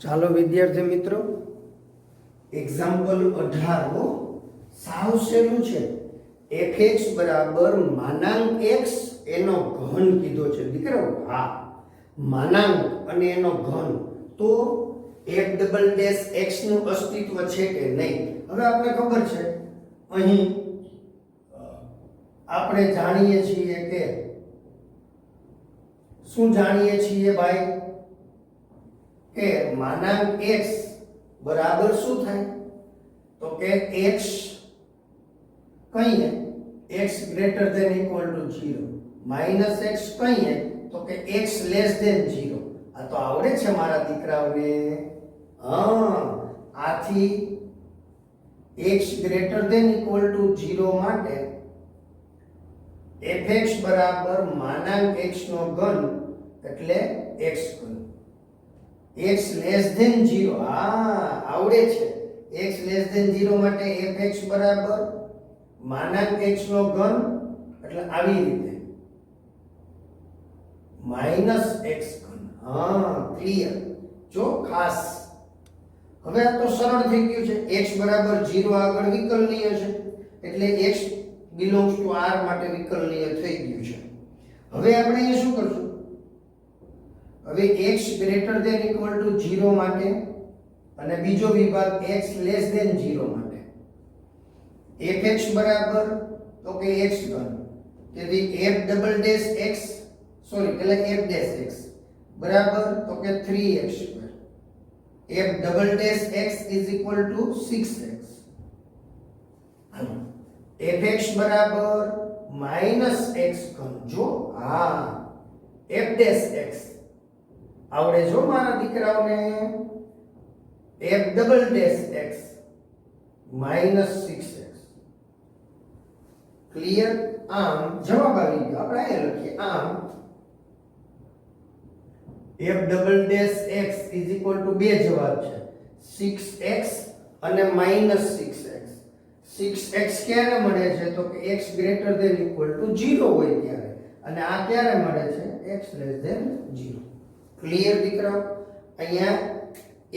ચાલો વિદ્યાર્થી મિત્રો એક્ઝામ્પલ 18 નો સાવ સહેલું છે fx બરાબર માનાંક x એનો ઘન કીધો છે દીકરાઓ હા માનાંક અને એનો ઘન તો f ડબલ ડેશ x નું અસ્તિત્વ છે કે નહીં હવે આપણે ખબર છે અહીં આપણે જાણીએ છીએ કે શું જાણીએ છીએ ભાઈ કે માનાંક x બરાબર શું થાય તો કે x કહીએ x greater than equal to 0 minus x કહીએ તો કે x લેસ ધેન 0 આ તો આવડે છે મારા દીકરાઓને આથી x greater than equal to 0 માટે fx બરાબર માનાંક x નો ઘન એટલે x ઘન x લેસ ધેન 0 આવડે છે x લેસ ધેન 0 માટે fx બરાબર માનાંક x નો ઘન એટલે આવી રીતે માઈનસ x ઘન ક્લિયર જો ખાસ હવે આ તો સરળ થઈ ગયું છે x બરાબર 0 આગળ વિકલનીય છે એટલે x belongs to r માટે વિકલનીય થઈ ગયું છે હવે આપણે એ શું કરશું હવે x greater than equal to 0 માટે અને બીજો વિભાગ x લેસ ધેન 0 માટે fx બરાબર તો કે x ઘન તેથી f double dash x sorry પહેલા f ડેશ x બરાબર તો કે 3x square f double dash x is equal two 6x fx બરાબર માઈનસ x ઘન જો f ડેશ x આવડે જો મારા દીકરાઓને f double dash x minus 6x clear આમ જવાબ આવી ગયો આપણે અહીં લખીએ આમ f double dash x is equal two બે જવાબ છે 6x અને માઈનસ 6x 6x ક્યારે મળે છે તો કે x greater than equal to 0 હોય ત્યારે અને આ ક્યારે મળે છે x લેસ ધેન 0 ક્લિયર દીકરાઓ અહીંયા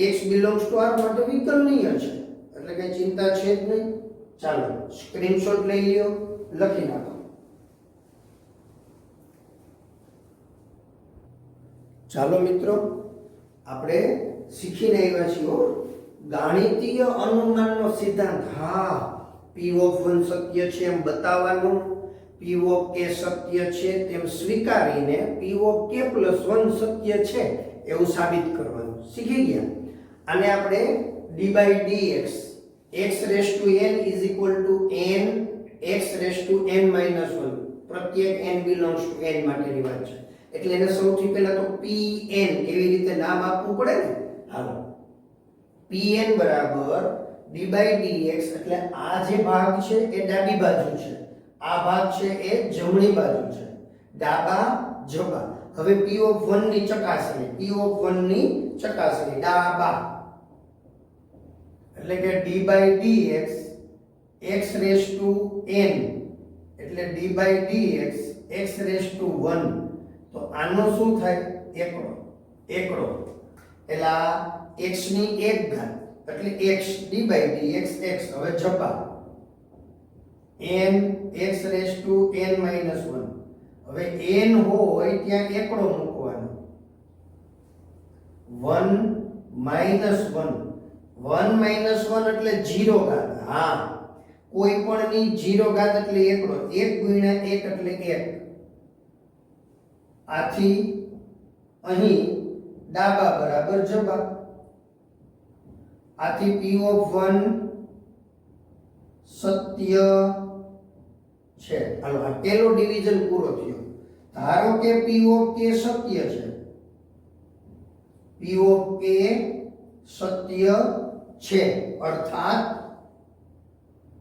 x belongs to r માટે વિકલનીય છે એટલે કઈ ચિંતા છે જ નહીં ચાલો સ્ક્રીનશોટ લઈ લ્યો લખી નાખો ચાલો મિત્રો આપણે શીખીને આવ્યા છીએ ગાણિતીય અનુમાનનો સિદ્ધાંત p ઓફ 1 સત્ય છે એમ બતાવવાનું p ઓફ k સત્ય છે તેમ સ્વીકારીને p ઓફ k પ્લસ 1 સત્ય છે એવું સાબિત કરવાનું શીખી ગયા આને આપણે d by dx x raise to n is equal to n x raise to n minus 1 પ્રત્યેક n બિલોંગ્સ ટુ n માટેની વાત છે એટલે એને સૌથી પહેલા તો pn એવી રીતે નામ આપવું પડે ને હાલો pn બરાબર d બાય dx એટલે આ જે ભાગ છે એ ડાબી બાજુ છે આ ભાગ છે એ જમણી બાજુ છે ડાબા જબા હવે p ઓફ 1 ની ચકાસણી ડાબા એટલે કે d by dx x raise to n એટલે d by dx x raise to 1 તો આનો શું થાય એકડો એલા x ની એક ઘાત એટલે x d by dx x હવે જબા n x raise to n minus 1 હવે n હોય ત્યાં એકડો મૂકવાનો 1 માઈનસ 1 1 માઈનસ 1 એટલે 0 ઘાત કોઈ પણ ની 0 ઘાત એટલે એકડો 1 ગુણ્યા 1 એટલે 1 આથી અહીં ડાબા બરાબર જબા આથી p ઓફ 1 સત્ય છે હાલો આ પહેલો ડિવિઝન પૂરો થયો ધારો કે p ઓફ k સત્ય છે p ઓફ k સત્ય છે અર્થાત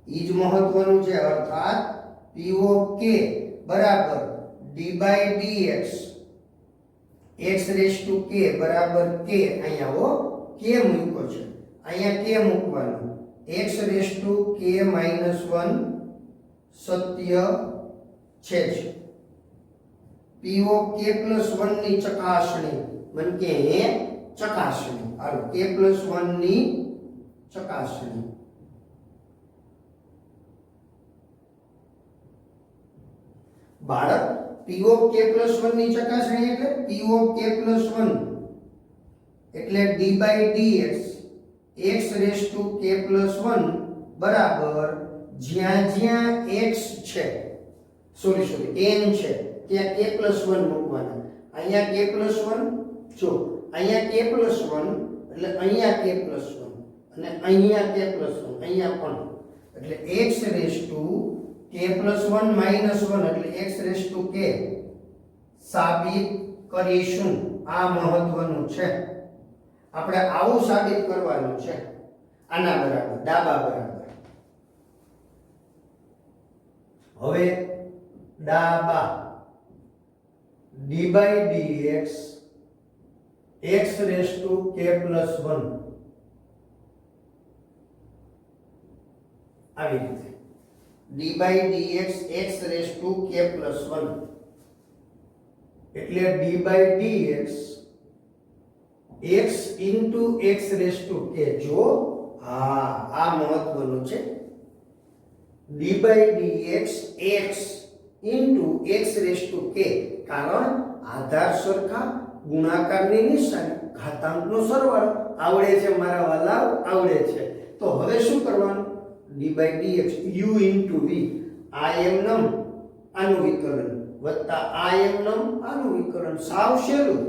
ઈ જ મહત્વનું છે અર્થાત p ઓફ k બરાબર d by dx x raise to k બરાબર k અહીંયા k મૂક્યો છે અહીંયા k મૂકવાનું x raise to k minus 1 સત્ય છે જ p ઓફ k પ્લસ 1 ની ચકાસણી મન કે હે ચકાસણી. હાલો k+1 ની ચકાસણી. બાળક p ઓફ k+1 ની ચકાસણી એટલે p ઓફ k+1 એટલે d/dx x⁻k+1 બરાબર જ્યાં જ્યાં x છે n છે ત્યાં k+1 મૂકવાના. અહીંયા k+1 જો અહીંયા k+1 એટલે અહીંયા k+1 અને અહીંયા k+1 અહીંયા પણ એટલે x⁻k+1 - 1 એટલે x⁻k સાબિત કરીશું. આ મહત્વનું છે. આપણે આવું સાબિત કરવાનું છે. આના બરાબર ડાબા બરાબર. હવે ડાબા d/dx x⁻k+1 આવી રીતે d/dx x⁻k+1 એટલે d/dx x * x⁻k. જો આ મહત્વનું છે. d/dx x * x⁻k કારણ આધાર સરખા, ગુણાકારની નિશાની, ઘાતાંકનો સરવાળો આવડે છે મારા વાલા, આવડે છે. તો હવે શું કરવાનું? d/dx u * v imnમ આનું વિકલન વત્તા imnમ આનું વિકલન. સાવ સહેલું.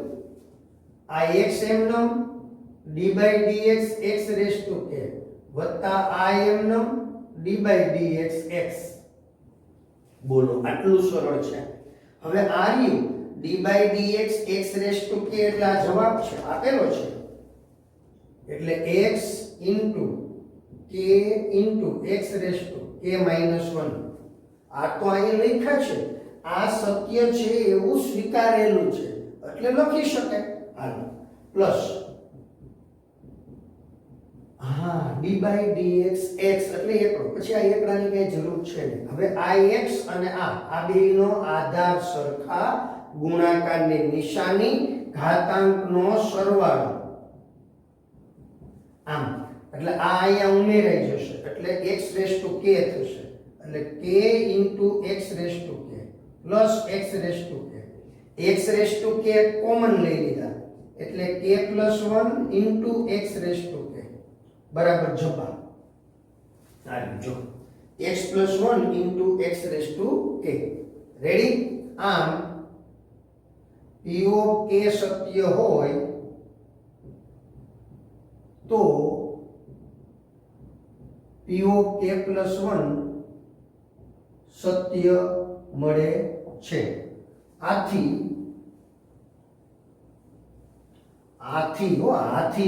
આ x એમનમ d/dx x⁻k વત્તા imnમ d/dx x. બોલો આટલું સરળ છે. હવે આર્યુ d/dx x⁻k એટલે આ જવાબ છે, આપેલો છે. એટલે x * k * x⁻k-1 આ તો અહીં લખ્યા છે. આ સત્ય છે એવું સ્વીકારેલું છે એટલે લખી શકાય. હાલો પ્લસ d/dx x એટલે એકડો. પછી આ એકડાની કઈ જરૂર છે નહીં. હવે આ x અને આ બેનો આધાર સરખા, ગુણાકારની નિશાની, ઘાતાંકનો સરવાળો. આમ એટલે આ અહીંયા ઉમેરાઈ જશે એટલે x⁻k થશે. એટલે k * x⁻k plus x⁻k. x⁻k common લઈ લીધા એટલે k+1 * x⁻k બરાબર જવાબ. જો x+1 * x⁻k રેડી. આમ p ઓફ k સત્ય હોય તો p ઓફ k+1 સત્ય મળે છે. આથી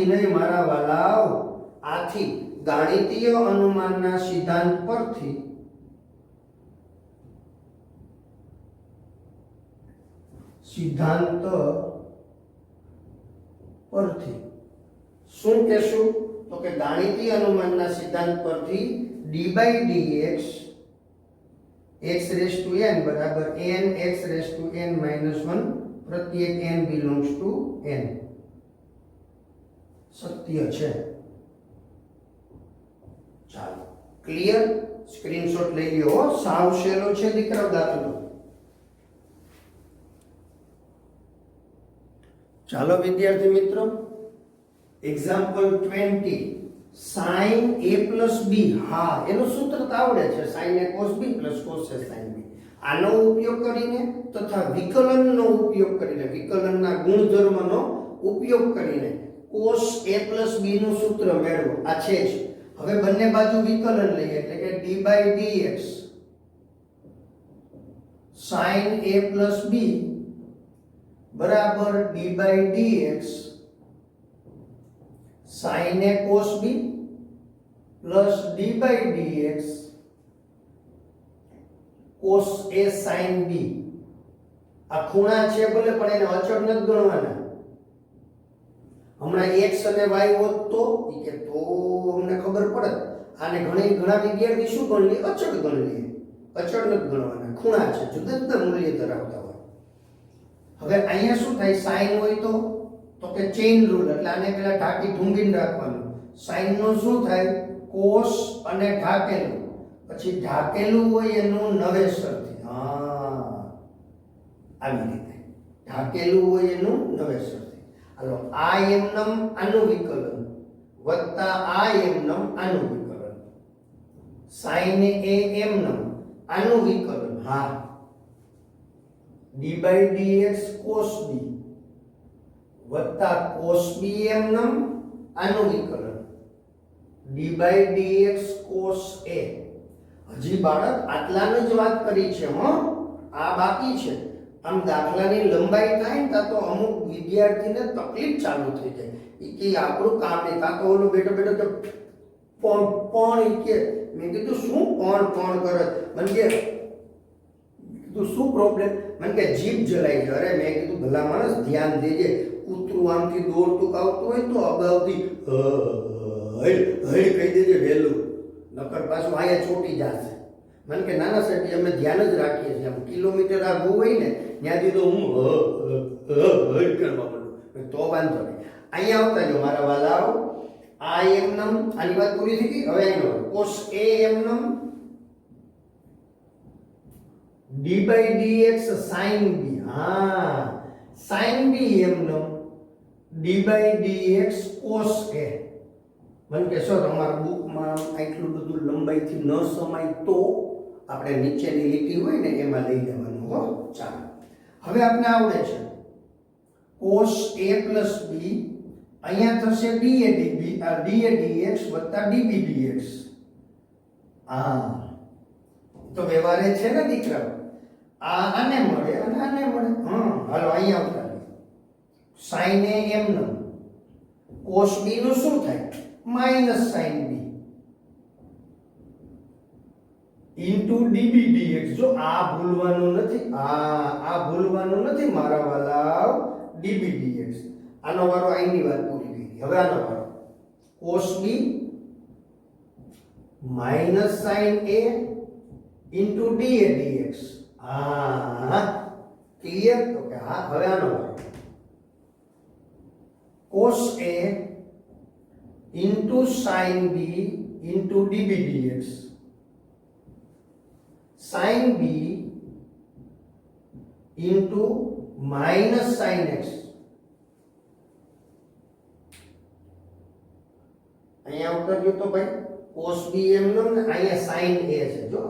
નહીં મારા વાલાઓ, આથી ગાણિતીય અનુમાનના સિદ્ધાંત પરથી શું કહેશું? તો કે ગાણિતીય અનુમાનના સિદ્ધાંત પરથી d/dx x⁻n બરાબર n x⁻n-1 પ્રત્યેક n belongs to n સત્ય છે. ચાલો ક્લિયર. સ્ક્રીનશોટ લઈ લ્યો. સાવ સહેલો છે દીકરા દાખલો. ચાલો વિદ્યાર્થી મિત્રો, એક્ઝામ્પલ 20 sin a + b. હા, એનું સૂત્ર તો આવડે છે. sin a cos b + cos a sin b. આનો ઉપયોગ કરીને તથા વિકલનનો ઉપયોગ કરીને, વિકલનના ગુણધર્મનો ઉપયોગ કરીને cos a + b નું સૂત્ર મેળવો. આ છે જ. હવે બંને બાજુ વિકલન લઈએ એટલે કે d/dx sin a + b બરાબર d/dx sin a cos b plus d/dx cos a sin b. આ ખૂણા છે ભલે પણ એને અચળ નથી ગણવાના. હમણાં x અને y હોત તો અમને ખબર પડે. આને ઘણા વિદ્યાર્થી શું ગણ લે? અચળ ગણ લે. અચળ નથી ગણવાના, ખૂણા છે, જુદા જુદા મૂલ્ય ધરાવતા હોય. હવે અહીંયા શું થાય? sin હોય તો તો કે ચેઇન રૂલ, એટલે આને પેલા ઢાંકી ઢૂંગીને રાખવાનું. સાઈન નો શું થાય? કોસ અને ઢાકેલું, પછી ઢાકેલું હોય એનું નવેસરથી. હા, આવી રીતે ઢાકેલું હોય એનું નવેસરથી. હાલો, આ એમનમ આનું વિકલન વત્તા આ એમનમ આનું વિકલન, સાઈન એ એમનમ આનું વિકલન. હા, d by dx cos b વત્તા cos b એમનમ આનું વિકલન, d by dx cos a. હજી બાળક આટલાની જ વાત કરી છે, આ બાકી છે. આમ દાખલાની લંબાઈ થાય ને તો અમુક વિદ્યાર્થીને તકલીફ ચાલુ થઈ જાય કે આપણું કામ નહીં, કાં તો ઓલો બેઠો બેઠો તો પણ કે મેં કીધું શું પણ કરે, મને કે કીધું શું પ્રોબ્લેમ, મને કે જીભ જલાઈ છે. અરે મેં કીધું ભલા માણસ ધ્યાન દેજે, કૂતરું આમથી દોડતું આવતું હોય તો અગાઉથી હળ કહી દેજે વહેલું, નકર પાછું અહીંયા ચોટી જશે. મને કે નાના સાહેબ અમે ધ્યાન જ રાખીએ છીએ, આમ કિલોમીટર આગું હોય ને ત્યાંથી તો હું કરવા માંડું, તો વાંધો નહીં. અહીંયા આવતા જો મારા વાલાઓ, આ એમનમ આની વાત પૂરી થઈ ગઈ. હવે અહીંનો કોસ એ એમનમ d by dx sin b. હા, sin b એમનમ d by dx cos a. મને કે સર અમારા બુકમાં આટલું બધું લંબાઈથી ન સમાય તો આપણે નીચેની લીટી હોય ને એમાં લઈ લેવાનું. હો, ચાલો હવે આપણે આવડે છે cos a plus b, અહીંયા થશે dA dx વત્તા dB dx. હા, તો વ્યવહારે છે ને દીકરા, આને મળે અને આને મળે. હાલો અહીંયા આવતા sin a એમનમ cos b નું શું થાય? Minus sin b into dB dx. જો આ ભૂલવાનું નથી, આ ભૂલવાનું નથી મારા વાલા. dB dx આનો વારો અહીંની વાત પૂરી થઈ. હવે આનો વારો cos b minus sin a into dA dx. હા, ક્લિયર? તો કે હા. હવે આનો વારો cos a into sin b into dB dx, sin b into minus sin x. અહીંયા ઉતર્યું તો ભાઈ cos b એમનો ને અહીંયા sin a છે. જો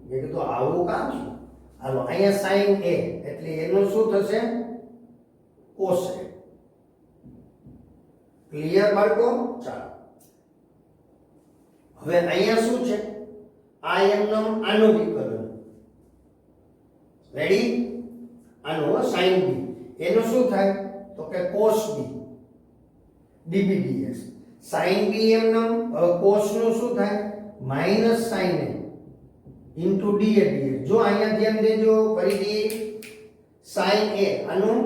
મેં કીધું આવું કામ છે. હાલો, અહીંયા sin a એટલે એનું શું થશે? cos a. ક્લિયર બાળકો? ચાલો હવે અહીંયા શું છે? આ એમનો આનું વિકલન. રેડી? આનું sin b એનું શું થાય? તો કે cos b dB dx. sin b એમનો cos નું શું થાય? Minus sin a into dA dx. જો અહીંયા ધ્યાન દેજો, ફરીથી sin a આનું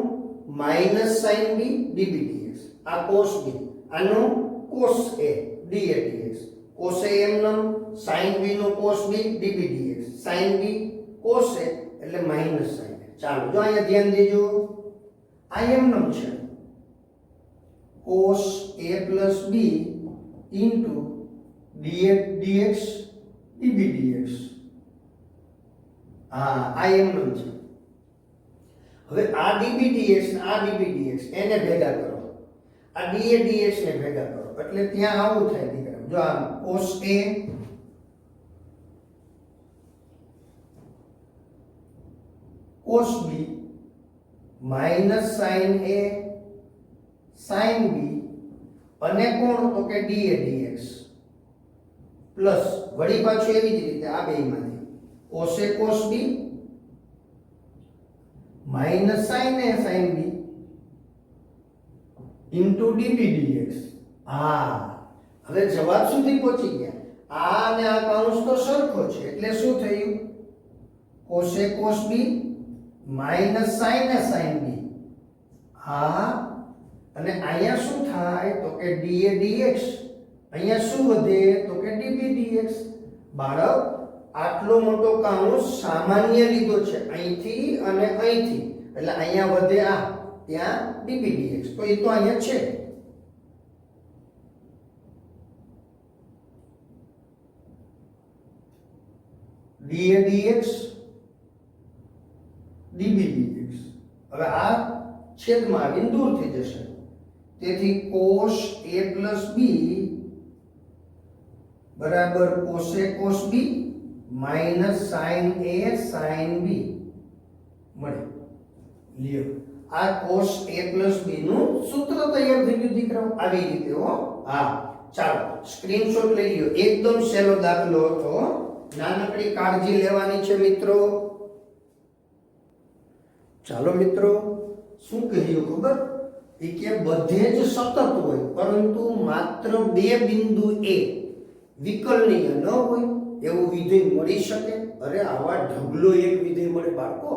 minus sin b dB dx, આ cos b આનું cos a dA dx. cos a એમનો sin b નું cos b dB dx, sin b cos a એટલે માઈનસ sin a. ચાલો જો અહીંયા ધ્યાન દેજો, આ એમનો છે cos a plus b into dx dB dx. આ એમનો છે. હવે આ dB dx ને આ dB dx એને ભેગા કરો, આ dA dx ને ભેગા કરો એટલે ત્યાં આવું થાય દીકરા. જો આ cos a cos b minus sin a sin b અને કોણ? તો કે dA dx પ્લસ વળી પાછું એવી જ રીતે આ બેમાંથી cos a cos b minus sin a sin b into dB dx. હવે જવાબ સુધી પહોંચી ગયા. આ અને આ કૌંસ તો સરખો છે એટલે શું થયું? cos a cos b minus sin a sin b. અને અહીંયા શું થાય? તો કે dA dx. અહીંયા શું વધે? તો કે dB dx. બાળક, આટલો મોટો કૌંસ સામાન્ય લીધો છે અહીંથી અને અહીંથી, એટલે અહીંયા વધે આ ત્યાં ડીબી ડીએક્સ, તો એ તો અહીંયા છે. DA DX DB DX. હવે આ છેદમાં આવીને દૂર થઈ જશે, તેથી cos a plus b બરાબર cos a cos b minus sin a sin b મળે. લ્યો, આ cos a plus b નું સૂત્ર તૈયાર થઈ ગયું દીકરાઓ, આવી રીતે હો. હા, ચાલો સ્ક્રીનશોટ લઈ લ્યો. એકદમ સહેલો દાખલો હતો, નાનકડી કાળજી લેવાની છે મિત્રો. ચાલો મિત્રો, શું કહ્યું ખબર? એ કે બધે જ સતત હોય, પરંતુ માત્ર બે બિંદુ એ વિકલનીય ન હોય એવું વિધેય મળી શકે. અરે આવા ઢગલો એક વિધેય મળે બાળકો.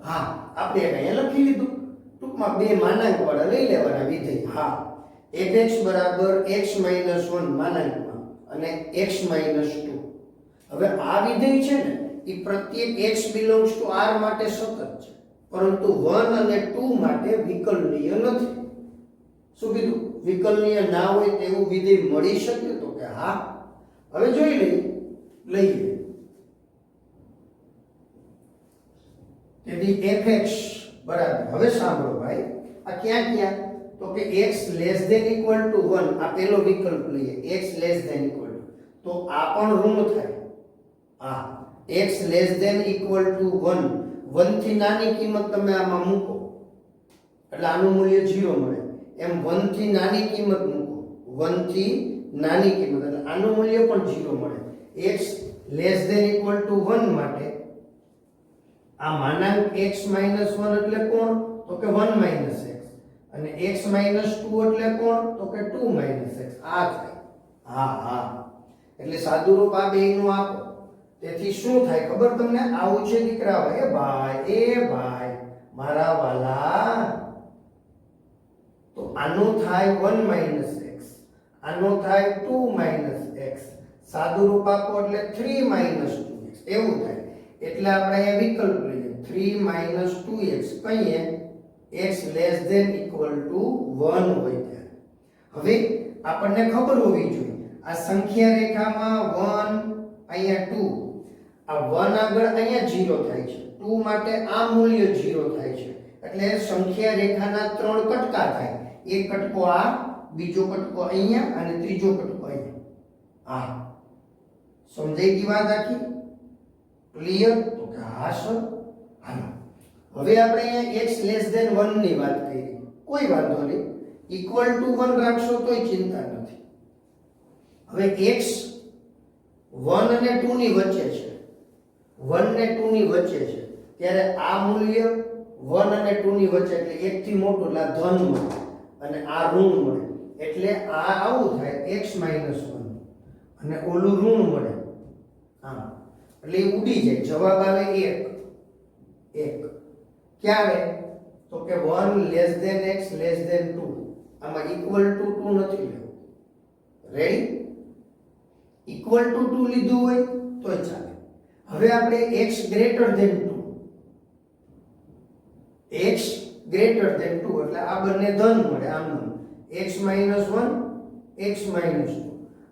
હા, આપણે અહીંયા લખી લીધું, ટૂંકમાં બે માનાંક વાળા લઈ લેવાના વિધેય. હા, fx બરાબર x - 1 માનાંકમાં અને x - 2. હવે આ વિધેય છે ને, એ પ્રત્યેક x belongs to r માટે સતત છે, પરંતુ 1 અને 2 માટે વિકલનીય નથી. શું કીધું? વિકલનીય ના હોય તેવું વિધેય મળી શકે? તો કે હા. હવે જોઈ લઈએ. તેથી fx બરાબર, હવે સાંભળો ભાઈ, આ ક્યાં તો કે x less than equal to 1, આ પહેલો વિકલ્પ લઈએ, x less than equal to, તો આ પણ ઋણ થાય. હા, x less than equal to 1, 1 થી નાની કિંમત તમે આમાં મૂકો એટલે આનું મૂલ્ય 0 મળે. એમ 1 થી નાની કિંમત મૂકો, 1 થી નાની કિંમત એટલે આનું મૂલ્ય પણ 0 મળે. x less than equal to 1 માટે આ માનાંક x - 1 એટલે કોણ? તો કે 1 - x, અને x - 2 એટલે કોણ? તો કે 2 - x. આ થાય. હા, એટલે સાદુરૂપ આ બેયનું આપો. તેથી શું થાય ખબર તમને? આવું છે દીકરાઓ. એ ભાઈ મારા વાલા, તો આનું થાય 1 - x, આનું થાય 2 - x. સાદુરૂપ આપો એટલે 3 - 2x એવું થાય. એટલે આપણે અહીંયા વિકલ્પ લઈએ, 3 - 2x કહીએ x less than equal to 1 હોય ત્યારે. હવે આપણને ખબર હોવી જોઈએ, આ સંખ્યા રેખામાં 1, અહીંયા 2, આ 1 આગળ અહીંયા 0 થાય છે, 2 માટે આ મૂલ્ય 0 થાય છે. એટલે સંખ્યા રેખાના 3 કટકા થાય. એક કટકો આ, બીજો કટકો અહીંયા અને ત્રીજો કટકો અહીંયા. હા, સમજાઈ ગઈ વાત આખી? ક્લિયર? તો કે હા સર. હાલો, હવે આપણે અહીંયા x લેસ ધેન 1 ની વાત કરી, કોઈ વાંધો નહીં, ઇક્વલ ટુ 1 રાખશો તોય ચિંતા નથી. હવે x 1 અને 2 ની વચ્ચે છે, 1 ને 2 ની વચ્ચે છે, ત્યારે આ મૂલ્ય 1 અને 2 ની વચ્ચે એટલે 1 થી મોટું એટલે આ ધન મળે અને આ ઋણ મળે. એટલે આ આવું થાય x - 1 અને ઓલું ઋણ મળે. હા, એટલે એ ઉડી જાય. જવાબ આવે 1. ક્યાં આવે? તો કે 1 less than x less than 2. આમાં ઇક્વલ ટુ 2 નથી લેવું. રેડી? ઇક્વલ ટુ 2 લીધું હોય તોય ચાલે. હવે આપણે x greater than 2, x greater than 2 એટલે આ બંને ધન મળે. આમનું x - 1 x - 2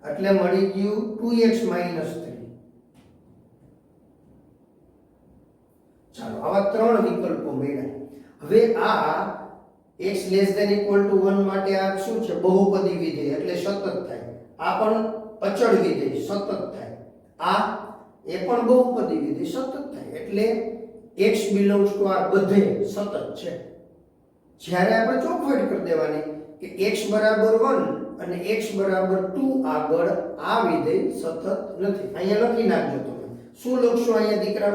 એટલે મળી ગયું 2x - 3. ચાલો, આવા 3 વિકલ્પો મળ્યા. હવે આ x less than equal to 1 માટે આ શું છે? બહુપદી વિધેય એટલે સતત થાય. આ પણ અચળ વિધેય સતત થાય. આ એ પણ બહુપદી વિધેય સતત થાય. એટલે x belongs to r બધે સતત છે. જ્યારે આપણે ચોખવટ કરી દેવાની કે x બરાબર 1 અને x બરાબર 2 આગળ આ વિધેય સતત નથી. અહીંયા લખી નાખજો તમે. શું લખશો અહીંયા દીકરા?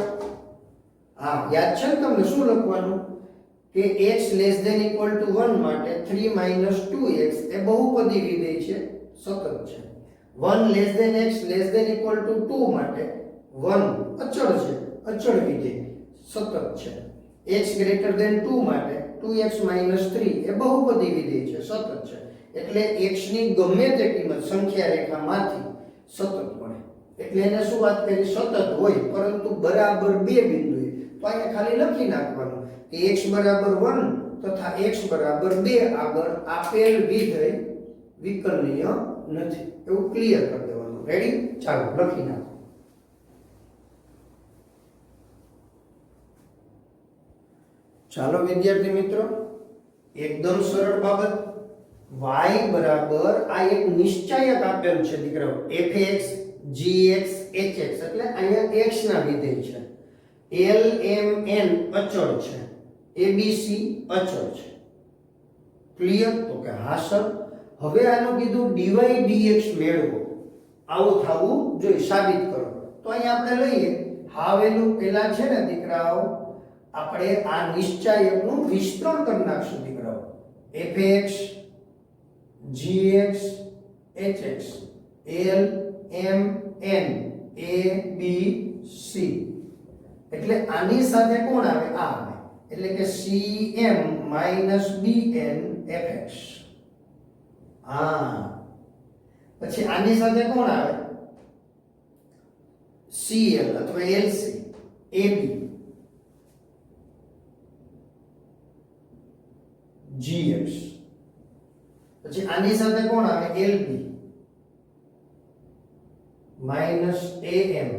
હા, યાદ છે ને તમને શું લખવાનું? કે x less than equal to 1 માટે 3 - 2x એ બહુપદી વિધેય છે, સતત છે. 1 less than x less than equal to 2 માટે 1 અચળ છે, અચળ વિધેય સતત છે. x ગ્રેટર ધેન 2 માટે 2x - 3 એ બહુપદી વિધેય છે, સતત છે. એટલે x ની ગમે તે કિંમત સંખ્યા રેખામાંથી સતત મળે. એટલે એને શું વાત કરી? સતત હોય પરંતુ બરાબર બે બિંદુએ. તો અહીંયા ખાલી લખી નાખવાનું કે x બરાબર 1 તથા x બરાબર 2 આગળ આપેલ વિધેય વિકલનીય નથી. એવું ક્લિયર કરી દેવાનું. રેડી? ચાલો લખી નાખો. ચાલો વિદ્યાર્થી મિત્રો, એકદમ સરળ બાબત. y બરાબર આ એક નિશ્ચયક આપેલ છે દીકરાઓ, fx gx hx, એટલે અહીંયા x ના વિધેય છે. l m n અચળ છે, abc અચળ છે. ક્લિયર? તો કે હા સર. હવે આનું કીધું dy dx મેળવો, આવું થવું જોઈએ, સાબિત કરો. તો અહીંયા આપણે લઈએ હા વેલ્યુ પેલા છે ને દીકરાઓ, આપણે આ નિશ્ચયકનું વિસ્તરણ કરી નાખશું દીકરાઓ. fx gx hx l m n a b c, એટલે આની સાથે કોણ આવે? આ આવે, એટલે કે cm bn fx. હા, પછી આની સાથે કોણ આવે? cl અથવા lc ab gx. પછી આની સાથે કોણ આવે? lb am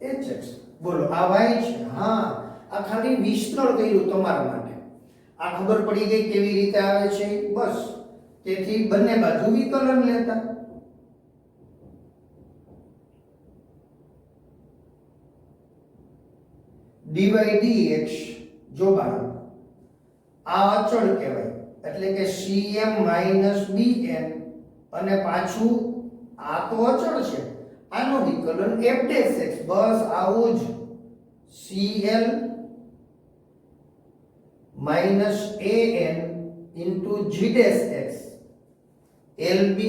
hx. બોલો આ y છે. હા, આ ખાલી વિસ્તરણ કર્યું તમારા માટે. આ ખબર પડી ગઈ કેવી રીતે આવે છે? બસ. તેથી બંને બાજુ વિકલન લેતા. dy dx જો બાળક આ અચળ કહેવાય, એટલે કે cm bn, અને પાછું આ તો અચળ છે, આનો વિકલન f'(x). બસ આવું જ. cl an g'(x), lb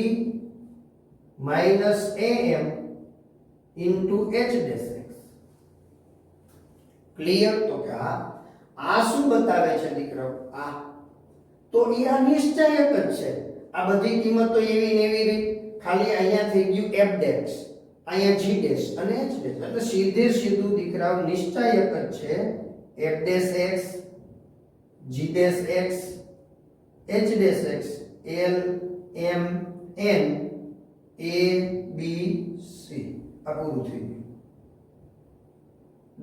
am h'(x). Clear? તો કે હા. આ શું બતાવે છે દીકરાઓ? આ તો એ આ નિશ્ચયક જ છે. આ બધી કિંમતો એવી ને એવી રહી, ખાલી અહીંયા થઈ ગયું f', અહીંયા g' અને h', એટલે સીધે સીધું દીકરાઓ નિશ્ચયક જ છે. f'(x), g'(x), h'(x), l m n a b c. આ પૂરું થઈ ગયું.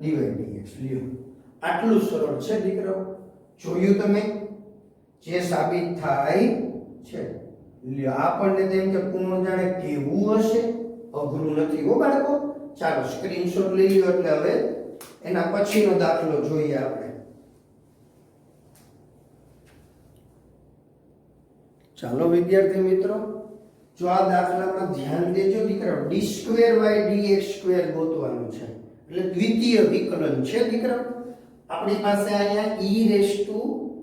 dy dx લ્યો. આટલું સરળ છે દીકરાઓ. જોયું તમે? જે સાબિત થાય છે. લ્યો, આપણને તેમ કે કોણ જાણે કેવું હશે, અઘરું નથી હો બાળકો. ચાલો સ્ક્રીનશોટ લઈ લ્યો, એટલે હવે એના પછીનો દાખલો જોઈએ આપણે. ચાલો વિદ્યાર્થી મિત્રો, જો આ દાખલામાં ધ્યાન દેજો દીકરાઓ, d² y dx² ગોતવાનું છે, એટલે દ્વિતીય વિકલન છે દીકરાઓ. આપણી પાસે અહીંયા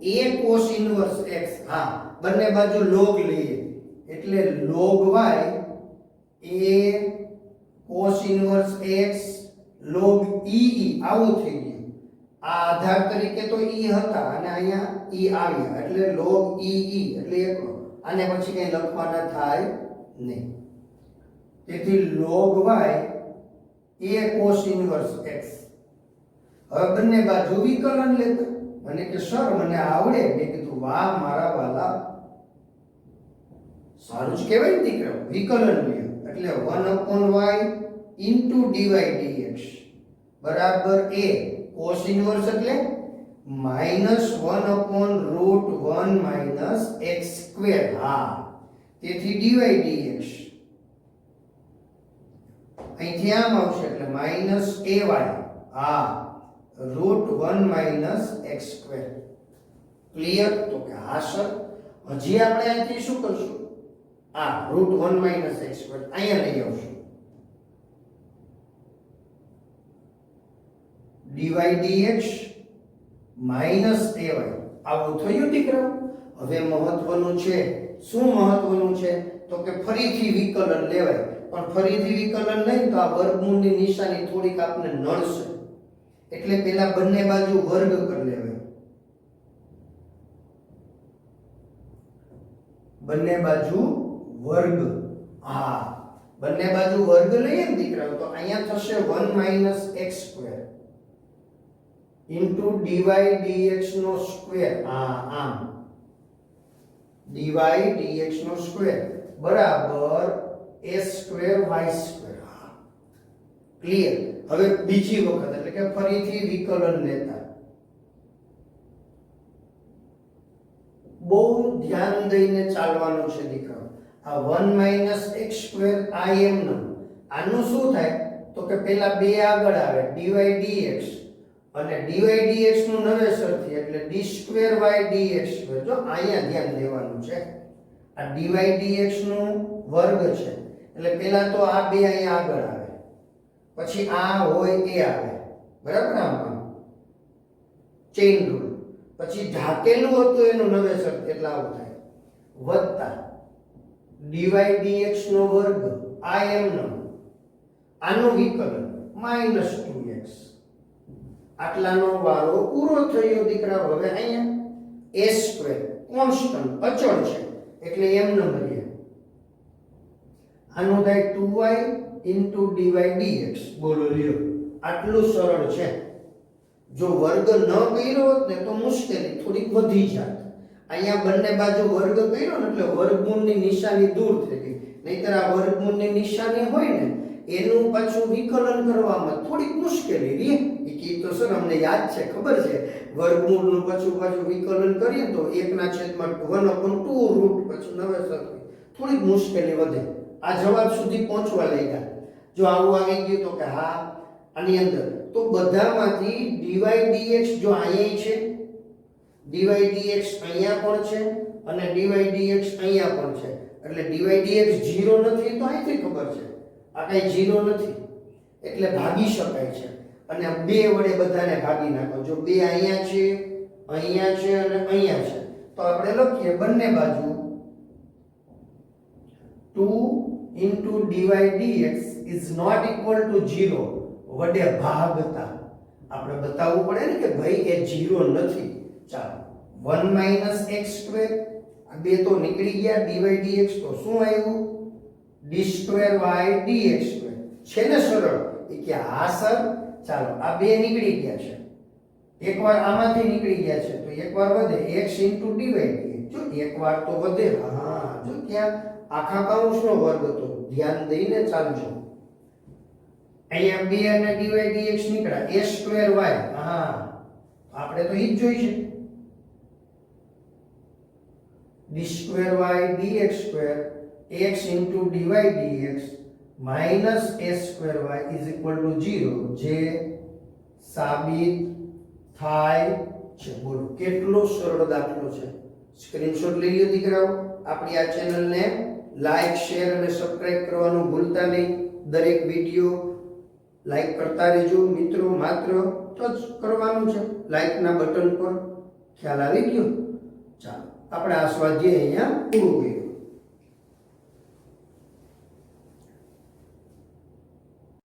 e a cos inverse x. હા, બંને બાજુ log લઈએ, એટલે log y a cos inverse x log e આવું થઈ ગયું. આ આધાર તરીકે તો e હતા અને અહીંયા e આવ્યા, એટલે log e એટલે એકલો. આને પછી કઈ લખવાના થાય નહીં. તેથી log y a cos inverse x. હવે બંને બાજુ વિકલન લેતા. મને કે સર મને આવડે. મેં કીધું વાહ મારા વાલા, સારું જ કહેવાય ને દીકરા. વિકલન લ્યો, એટલે 1/y dy dx બરાબર a cos inverse એટલે -1/√1 - x². હા, તેથી dy dx અહીંથી આમ આવશે, એટલે -ay. હા, √1 - x². ક્લિયર? તો કે હા સર. હજી આપણે અહીંથી શું કરશું? આ √1 - x² અહીંયા લઈ આવશું. dy dx -ay. આવું થયું દીકરા. હવે મહત્વનું છે. શું મહત્વનું છે? તો કે ફરીથી વિકલન લેવાય. પણ ફરીથી વિકલન નહીં તો આ વર્ગમૂળની નિશાની થોડીક આપને નડશે, એટલે પેલા બંને બાજુ વર્ગ કરી લેવાય. બંને બાજુ વર્ગ. હા, બંને બાજુ વર્ગ લઈએ ને દીકરાઓ, તો અહીંયા થશે 1 - x² ઇન્ટુ ડીવાય ડીએક્સ નો સ્ક્વેર, આમ ડીવાય ડીએક્સ નો સ્ક્વેર બરાબર a square y square. Clear? હવે બીજી વખત એટલે કે ફરીથી વિકલન લેતા બહુ ધ્યાન દઈને ચાલવાનું છે દીકરાઓ. આ 1 - x સ્ક્વેર im નો આનું શું થાય તો કે પેલા બે આગળ આવે dy dx અને dy dx નું નવેસરથી એટલે d square y dx square. જો અહીંયા ધ્યાન દેવાનું છે, આ dy dx નું વર્ગ છે એટલે પેલા તો આ બે અહીંયા આગળ આવે પછી આ હોય એ આવે બરાબર. આમ ચેઇન રૂલ પછી ઢાકેલું હતું એનું નવેસર એટલે આવું થાય વત્તા dy dx નો વર્ગ im નો આનું વિકલન -2x. આટલાનો વારો પૂરો થયો દીકરા. હવે અહીંયા a સ્ક્વેર કોન્સ્ટન્ટ અચળ છે એટલે એમ નંબર આનું થાય 2y into dy dx. બોલો લ્યો, આટલું સરળ છે. જો વર્ગ ન કર્યો હોત ને તો મુશ્કેલી થોડીક વધી જાત. અહીંયા બંને બાજુ વર્ગ કર્યો ને એટલે વર્ગમૂળની નિશાની દૂર થઈ ગઈ. નહીતર આ વર્ગમૂળની નિશાની હોય ને એનું પાછું વિકલન કરવામાં થોડીક મુશ્કેલી રહે. એ તો સર અમને યાદ છે, ખબર છે. વર્ગમૂળનું પાછું વિકલન કરીએ તો 1/2 રૂટ પછી નવેસર થોડીક મુશ્કેલી વધે. આ જવાબ સુધી પહોંચવા લઈ ગયા. જો આવું આવી ગયું તો કે હા આની અંદર તો બધામાંથી dy dx જો અહીંયા છે, dy dx અહીંયા પણ છે અને dy dx અહીંયા પણ છે એટલે dy dx 0 નથી તો અહીંથી ખબર છે આ કઈ 0 નથી એટલે ભાગી શકાય છે. અને બે વડે બધાને ભાગી નાખો. જો બે અહીંયા છે અને અહીંયા છે તો આપણે લખીએ બંને બાજુ 2 into dy dx is not equal to 0 વડે ભાગતા આપણે બતાવવું પડે ને કે ભાઈ એ 0 નથી. ચાલો 1 - x સ્ક્વેર આ બે તો નીકળી ગયા. dy dx તો શું આવ્યું d square y dx square છે ને સરળ. એ કે હા સર. ચાલો આ બે નીકળી ગયા છે, એકવાર આમાંથી નીકળી ગયા છે તો એકવાર વધે x * dy dx. જો એકવાર તો વધે. હા જો ત્યાં આખા કૌંસનો વર્ગ હતો. ધ્યાન દઈને ચાલજો. અહીંયા 2 અને dy dx નીકળ્યા a સ્ક્વેર y. હા આપણે તો ઈ જ જોઈ છે d square y dx square x * dy dx minus a square y is equal to 0 જે સાબિત થાય છે. બોલો કેટલો સરળ દાખલો છે. સ્ક્રીનશોટ લઈ લો દીકરાઓ. આપણી આ ચેનલને લાઈક શેર અને સબસ્ક્રાઇબ કરવાનું ભૂલતા નહીં. દરેક વિડિયો લાઈક કરતા રહેજો મિત્રો. માત્ર ટચ કરવાનું છે લાઈકના બટન પર. ખ્યાલ આવી ગયો? ચાલો આપણે આ સ્વાધ્યાય અહીંયા પૂરું કર્યું.